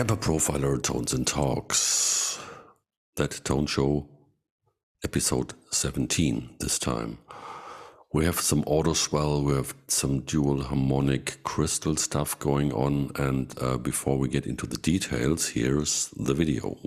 Kemper Profiler Tones and Talks. That Tone Show, episode 17 this time. We have some auto swell, we have some dual harmonic crystal stuff going on, and before we get into the details, here's the video.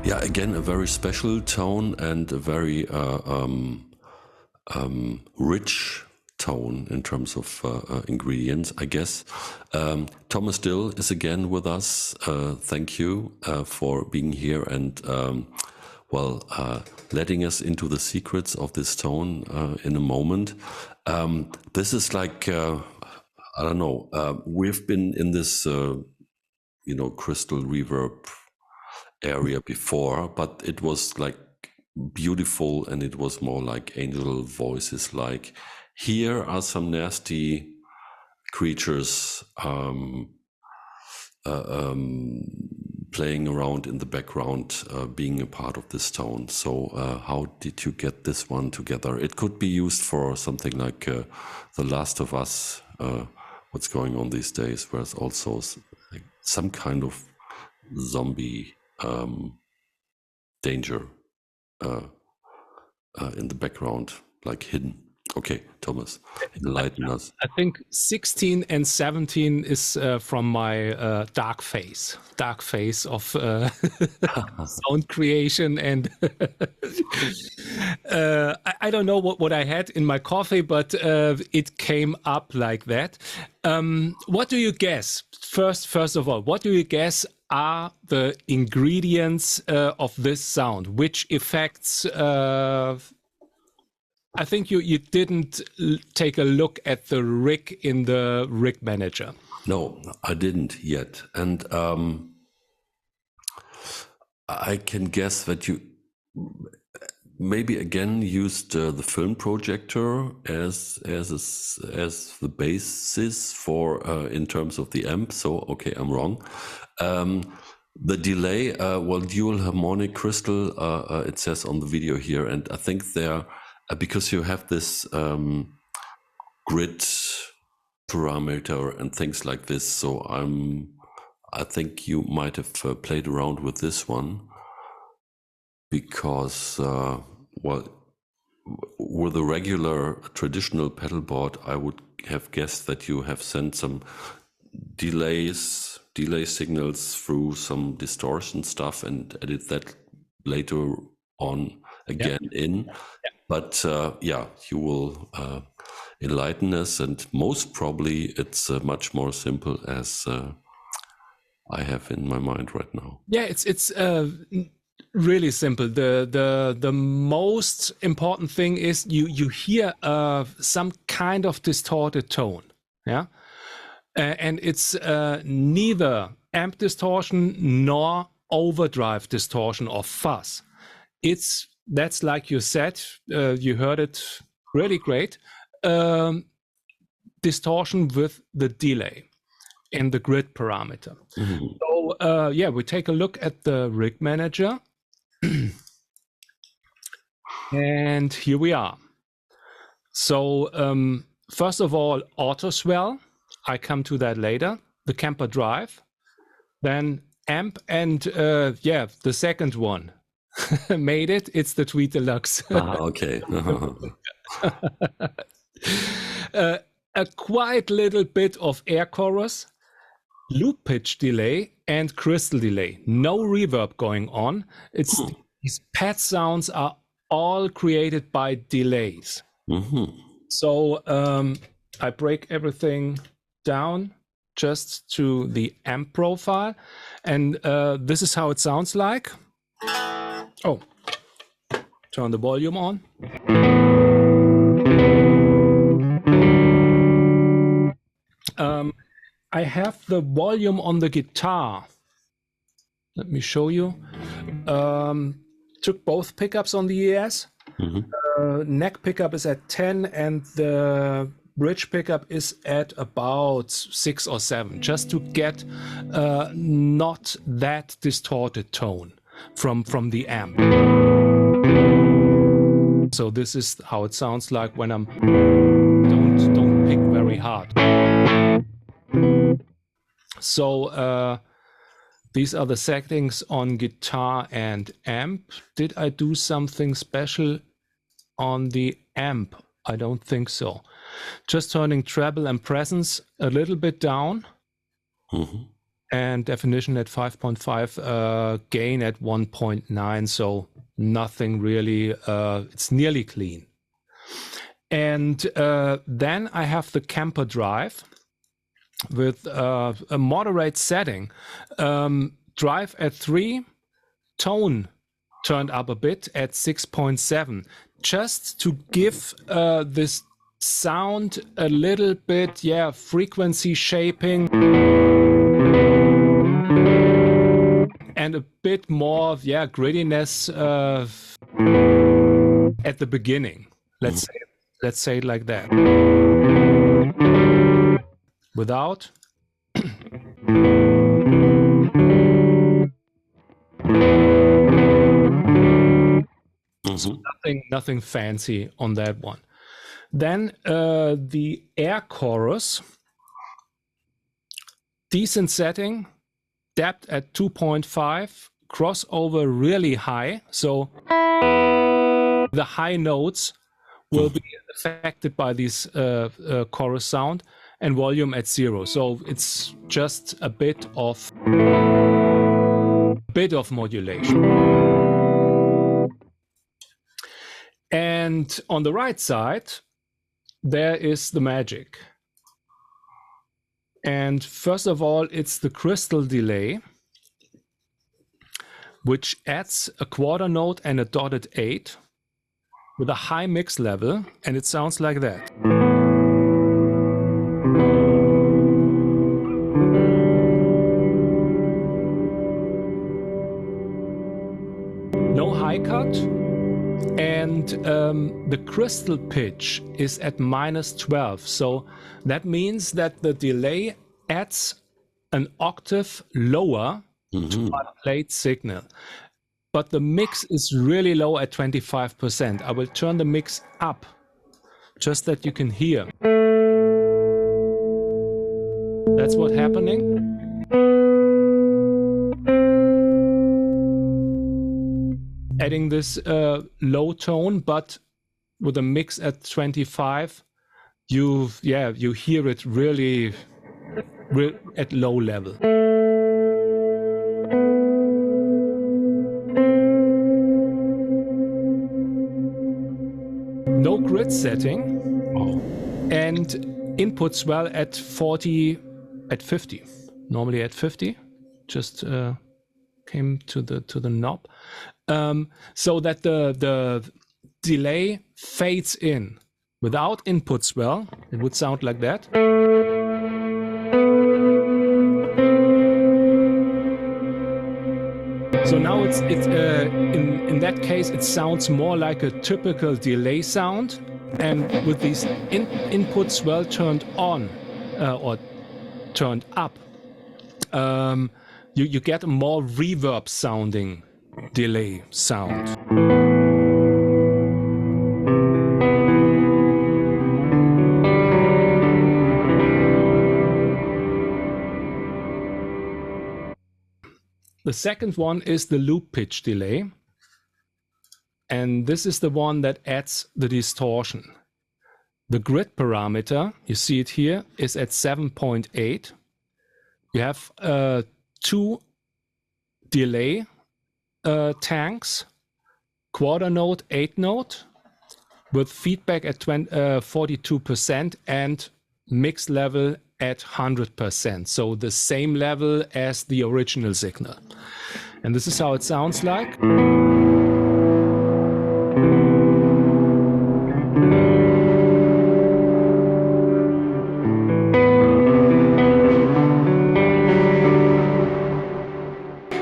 Yeah, again, a very special tone and a very rich tone in terms of ingredients, I guess. Thomas Dill is again with us. Thank you for being here and, letting us into the secrets of this tone in a moment. This is like, I don't know, we've been in this, crystal reverb area before, but it was like beautiful and it was more like angel voices. Like here are some nasty creatures playing around in the background, being a part of this tone. So how did you get this one together? It could be used for something like The Last of Us, what's going on these days, whereas also some kind of zombie danger in the background, like hidden. Okay, Thomas, enlighten us. I think 16 and 17 is from my dark phase of sound creation, and I don't know what I had in my coffee, but it came up like that. What do you guess? First of all, what do you guess are the ingredients of this sound? Which effects? I think you didn't take a look at the rig in the rig manager. No, I didn't yet, and I can guess that you maybe again used the film projector as the basis for in terms of the amp. So okay, I'm wrong. The delay, dual harmonic crystal, it says on the video here, and I think they're because you have this grid parameter and things like this. So I think you might have played around with this one because, with a regular traditional pedal board, I would have guessed that you have sent some delay signals through some distortion stuff and edit that later on again in. But you will enlighten us, and most probably it's much more simple as I have in my mind right now. Yeah, it's really simple. The most important thing is you hear some kind of distorted tone, yeah, and it's neither amp distortion nor overdrive distortion or fuzz. That's like you said, you heard it really great. Distortion with the delay in the grid parameter. Mm-hmm. So we take a look at the rig manager. And here we are. So first of all, auto swell. I come to that later. The Kemper drive. Then amp, and yeah, the second one made it. It's the Tweed Deluxe. Okay. A quite little bit of air chorus, loop pitch delay, and crystal delay. No reverb going on. It's these pad sounds are all created by delays. So I break everything down just to the amp profile, and this is how it sounds like. Oh, turn the volume on. I have the volume on the guitar. Let me show you. Took both pickups on the ES. Neck pickup is at 10 and the bridge pickup is at about 6 or 7, just to get not that distorted tone from the amp. So this is how it sounds like when I'm don't pick very hard. So these are the settings on guitar and amp. Did I do something special on the amp? I don't think so. Just turning treble and presence a little bit down. And definition at 5.5, gain at 1.9. So nothing really, it's nearly clean. And then I have the Kemper drive with a moderate setting. Drive at 3, tone turned up a bit at 6.7, just to give this sound a little bit, yeah, frequency shaping and a bit more, yeah, grittiness at the beginning. Let's say it like that. Without. So nothing fancy on that one. Then the air chorus, decent setting, depth at 2.5, crossover really high. So the high notes will be affected by this chorus sound, and volume at 0. So it's just a bit of modulation. And on the right side, there is the magic. And first of all, it's the crystal delay, which adds a quarter note and a dotted 8 with a high mix level, and it sounds like that. No high cut, and the crystal pitch is at -12. So that means that the delay adds an octave lower to my played signal. But the mix is really low at 25%. I will turn the mix up just that you can hear. That's what's happening. Adding this low tone, but with a mix at 25, you hear it really at low level. No grid setting, and input swell at 50. Normally at 50. Just came to the knob, so that the delay fades in. Without input swell, it would sound like that. So now it's in that case it sounds more like a typical delay sound, and with these input swell turned on or turned up, you get a more reverb sounding delay sound. The second one is the loop pitch delay. And this is the one that adds the distortion. The grid parameter, you see it here, is at 7.8. You have 2 delay tanks, quarter note, 8 note, with feedback at 42% and mix level at 100%. So the same level as the original signal. And this is how it sounds like.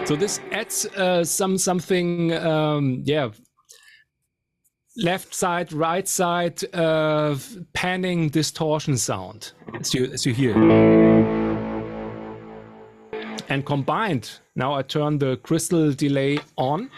So this adds something, left side, right side, panning distortion sound, as you hear. And combined, now I turn the crystal delay on.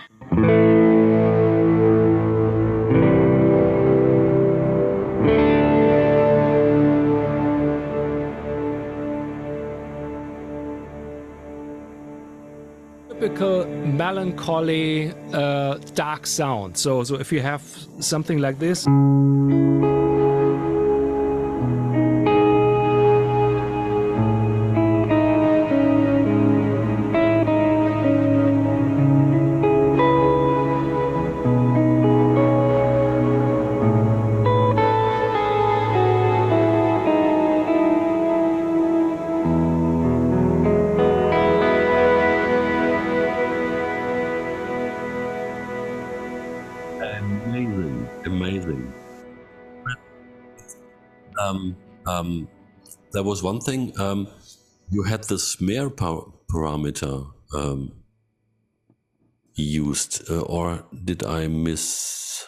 Typical melancholy dark sound. So if you have something like this, amazing. There was one thing, you had the snare parameter used, or did I miss?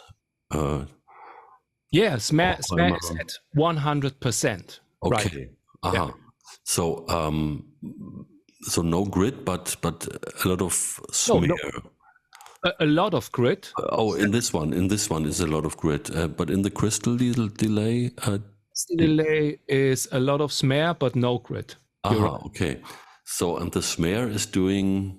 Yeah, snare is at 100%. Okay. Right. Yeah. So so no grid, but a lot of snare. No. A lot of grid. In this one is a lot of grid, but in the crystal delay, delay is a lot of snare, but no grid. Right. Okay. So and the snare is doing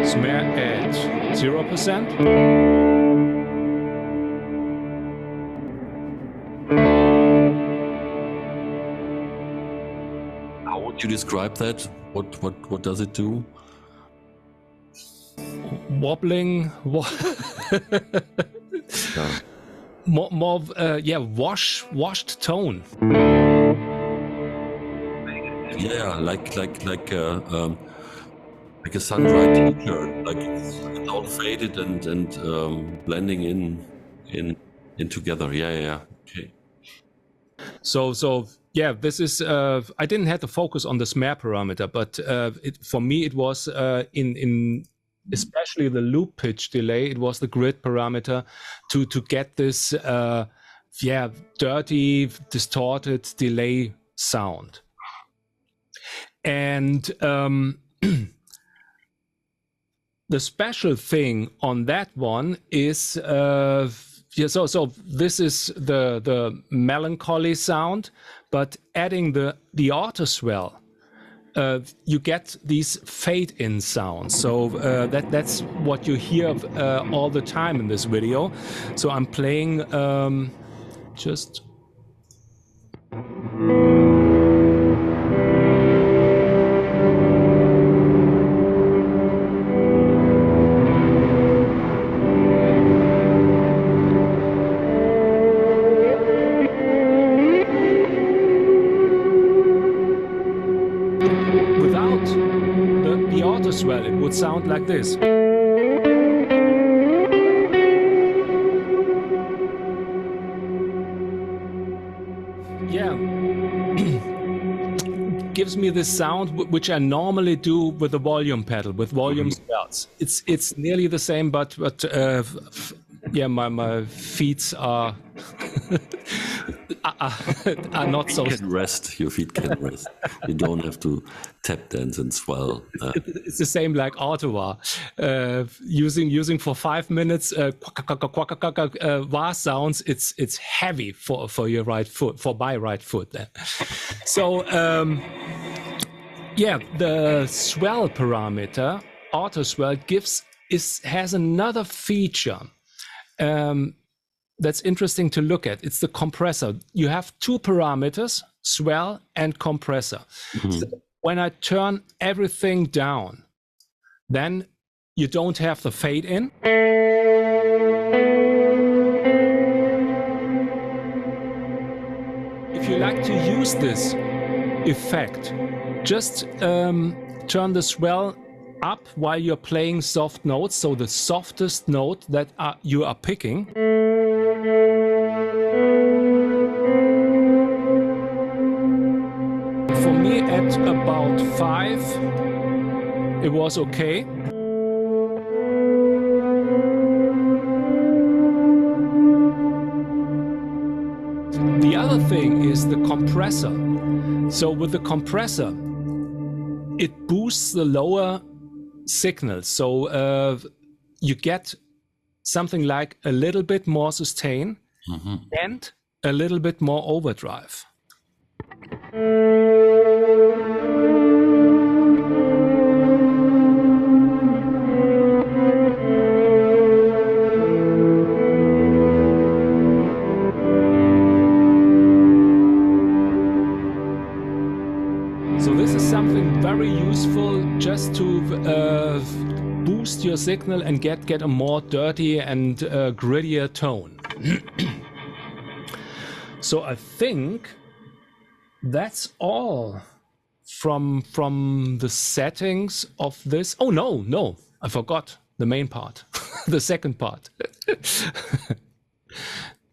snare at 0%. How would you describe that? What does it do? Wobbling. Yeah. More washed tone. Yeah, like a sun-dried t-shirt, like it's all faded and blending in together. Yeah. Okay. So yeah, this is. I didn't have to focus on the snare parameter, but for me it was in especially the loop pitch delay. It was the grid parameter to get this dirty, distorted delay sound. And the special thing on that one is so this is the melancholy sound, but adding the auto swell, you get these fade-in sounds. So that's what you hear all the time in this video. So I'm playing just. Swell, it would sound like this. Yeah. Gives me this sound which I normally do with the volume pedal, with volume swells. It's nearly the same, but yeah, my feet are are not so. You can rest. Your feet can rest. You don't have to tap dance and swell. It's the same like Ottawa, using for 5 minutes wah sounds. It's heavy for your right foot, for my right foot. Then, so Yeah, the swell parameter, auto swell, has another feature that's interesting to look at. It's the compressor. You have two parameters, swell and compressor. So when I turn everything down, then you don't have the fade in. If you like to use this effect, just turn the swell up while you're playing soft notes, so the softest note that you are picking. For me, at about 5, it was okay. The other thing is the compressor. So with the compressor, it boosts the lower signal. So you get something like a little bit more sustain and a little bit more overdrive. So this is something very useful just to boost your signal and get a more dirty and grittier tone. So I think that's all from the settings of this. Oh no, I forgot the main part, the second part.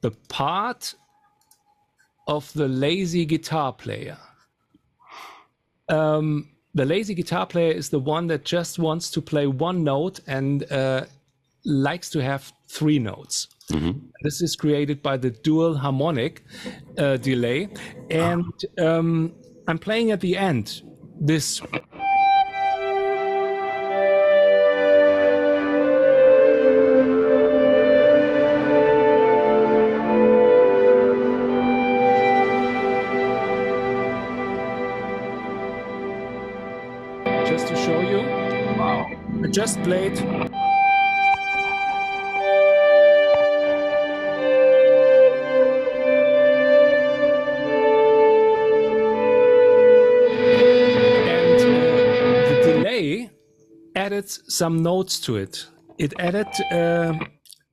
The part of the lazy guitar player. The lazy guitar player is the one that just wants to play one note and likes to have 3 notes. This is created by the dual harmonic delay. And I'm playing at the end this. Just to show you. Wow. I just played. And the delay added some notes to it. It added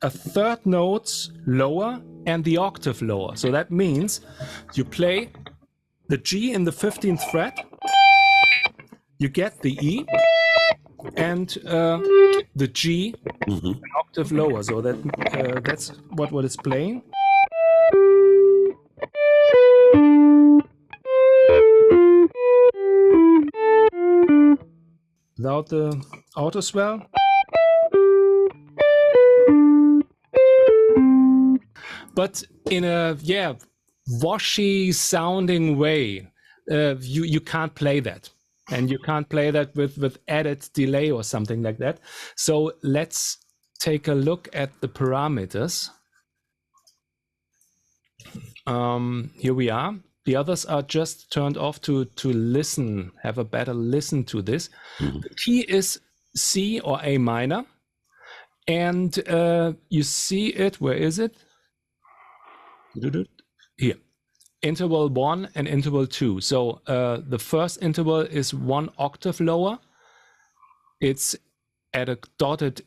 a third note lower and the octave lower. So that means you play the G in the 15th fret, you get the E and the G an octave lower. So that's what it's playing. Without the auto swell. But in a washy sounding way, you can't play that. And you can't play that with added delay or something like that. So let's take a look at the parameters. Here we are. The others are just turned off to listen, have a better listen to this. The key is C or A minor. And you see it, where is it? Here. Interval 1 and interval 2. So the first interval is 1 octave lower. It's at a dotted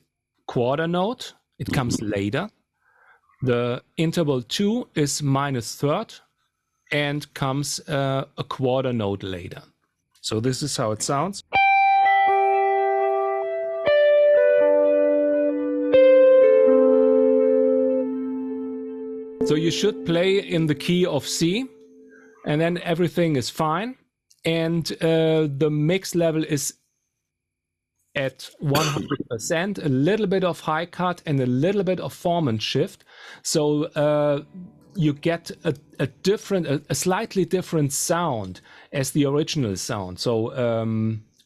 quarter note. It comes later. The interval 2 is minus third and comes a quarter note later. So this is how it sounds. So you should play in the key of C, and then everything is fine. And the mix level is at 100%, a little bit of high cut and a little bit of form and shift. So you get a slightly different sound as the original sound. So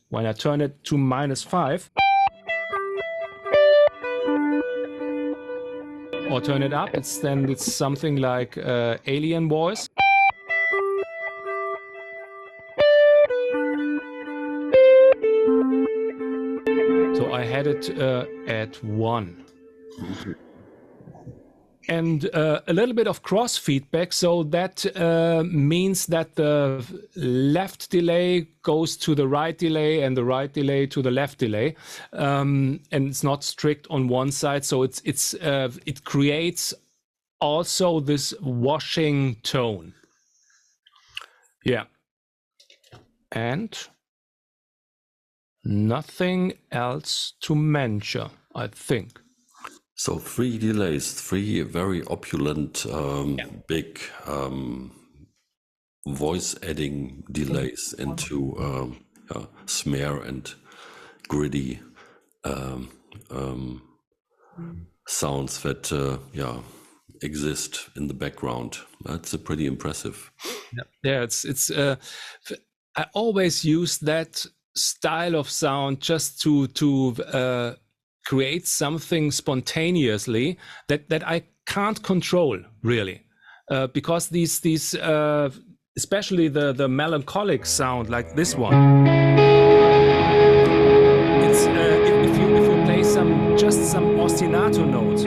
when I turn it to -5, or turn it up, it's something like alien voice. So I had it at 1. And a little bit of cross feedback. So that means that the left delay goes to the right delay and the right delay to the left delay. And it's not strict on one side. So it creates also this washing tone. Yeah. And nothing else to mention, I think. So 3 delays, 3 very opulent, big voice adding delays into snare and gritty sounds that exist in the background. That's pretty impressive. Yeah, it's. I always use that style of sound just to create something spontaneously that I can't control really, because these especially the melancholic sound like this one. It's if you play just some ostinato notes.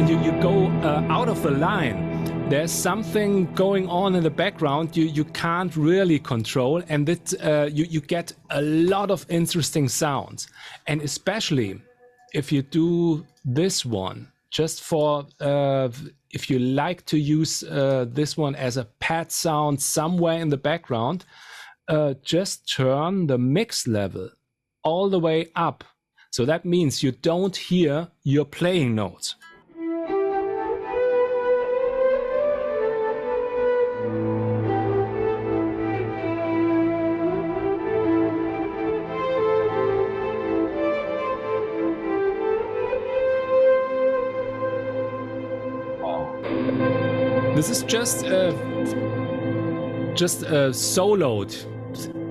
You go out of the line, there's something going on in the background you can't really control, and that you get a lot of interesting sounds. And especially if you do this one, just for if you like to use this one as a pad sound somewhere in the background, just turn the mix level all the way up. So that means you don't hear your playing notes. This is just soloed.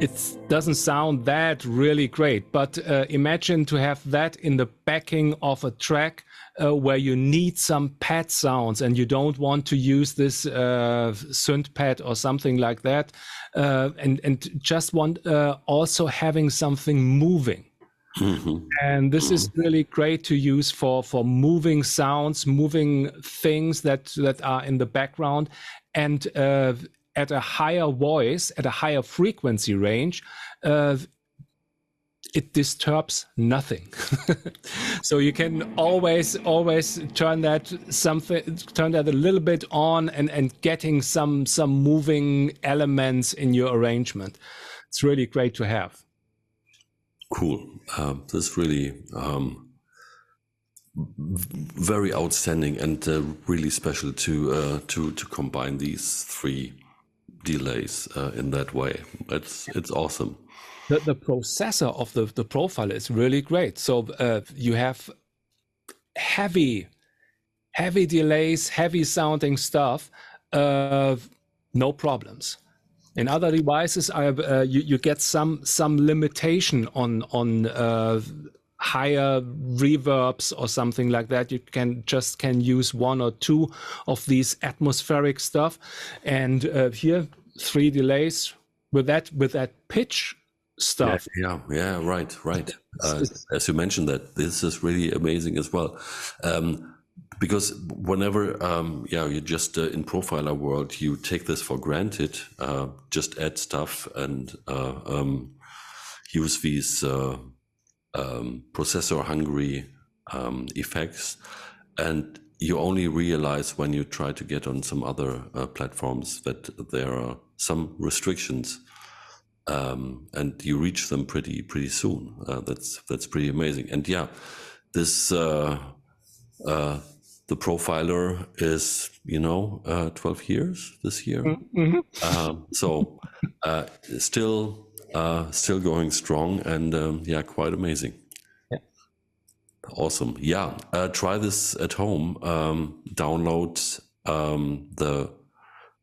It doesn't sound that really great, but imagine to have that in the backing of a track where you need some pad sounds and you don't want to use this synth pad or something like that, and just want also having something moving. Mm-hmm. And this is really great to use for moving sounds, moving things that are in the background, and at a higher voice, at a higher frequency range, it disturbs nothing. So you can always turn that a little bit on and getting some moving elements in your arrangement. It's really great to have. Cool. This is really very outstanding and really special to combine these 3 delays in that way. It's awesome. The processor of the profile is really great. So you have heavy delays, heavy sounding stuff, no problems. In other devices, you get some limitation on higher reverbs or something like that. You can use 1 or 2 of these atmospheric stuff, and here 3 delays with that pitch stuff. Yeah, right. As you mentioned, that this is really amazing as well. Because whenever you just in profiler world, you take this for granted, just add stuff and use these processor hungry effects, and you only realize when you try to get on some other platforms that there are some restrictions, and you reach them pretty soon. That's pretty amazing. And this the profiler is 12 years this year. Mm-hmm. So still going strong, and quite amazing. Awesome. Try this at home. Download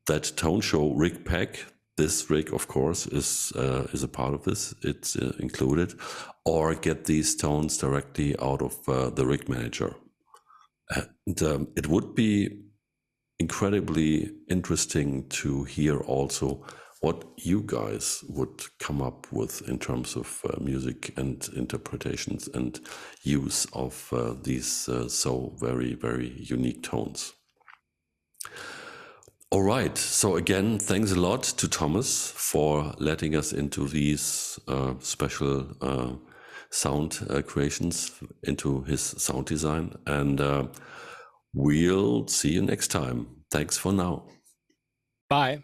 that Tone Show rig pack. This rig, of course, is a part of this. It's included. Or get these tones directly out of the rig manager. And it would be incredibly interesting to hear also what you guys would come up with in terms of music and interpretations and use of these so very, very unique tones. All right. So again, thanks a lot to Thomas for letting us into these special sound creations, into his sound design. And we'll see you next time. Thanks for now. Bye.